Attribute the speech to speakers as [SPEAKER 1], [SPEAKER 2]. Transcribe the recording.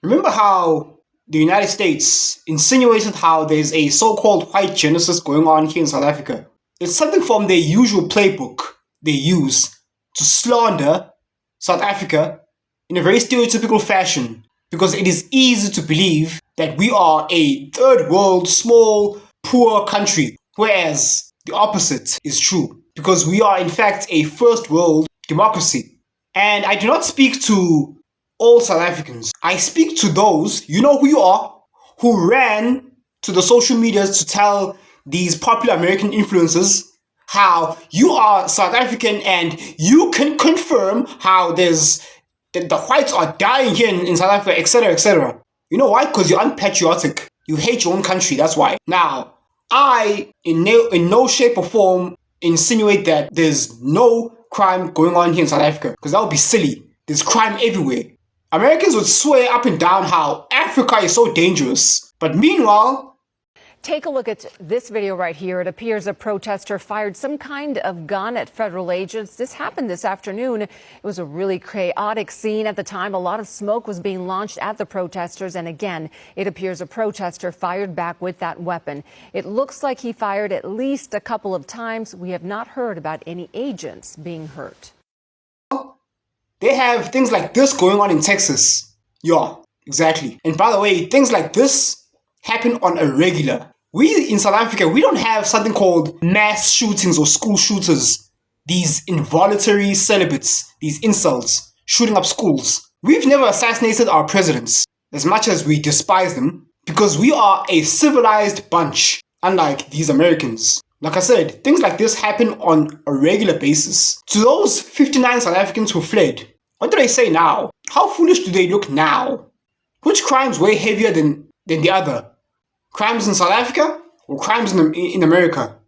[SPEAKER 1] Remember how the United States insinuated how there's a so-called white genocide going on here in South Africa? It's something from their usual playbook they use to slander South Africa in a very stereotypical fashion, because it is easy to believe that we are a third world, small, poor country, whereas the opposite is true, because we are in fact a first world democracy. And I do not speak to all South Africans. I speak to those, you know who you are, who ran to the social medias to tell these popular American influencers how you are South African and you can confirm how the whites are dying here in South Africa, etc., etc. You know why? Because you're unpatriotic. You hate your own country, that's why. Now, I, in no shape or form, insinuate that there's no crime going on here in South Africa, because that would be silly. There's crime everywhere. Americans would swear up and down how Africa is so dangerous. But meanwhile,
[SPEAKER 2] take a look at this video right here. It appears a protester fired some kind of gun at federal agents. This happened this afternoon. It was a really chaotic scene at the time. A lot of smoke was being launched at the protesters. And again, it appears a protester fired back with that weapon. It looks like he fired at least a couple of times. We have not heard about any agents being hurt.
[SPEAKER 1] they have things like this going on in Texas. Yeah, exactly. And by the way, things like this happen on a regular. We in South Africa, we don't have something called mass shootings or school shooters. These involuntary celibates, these insults, shooting up schools. We've never assassinated our presidents, as much as we despise them, because we are a civilized bunch, unlike these Americans. Like I said, things like this happen on a regular basis. To those 59 South Africans who fled, what do they say now? How foolish do they look now? Which crimes weigh heavier than the other? Crimes in South Africa or crimes in America?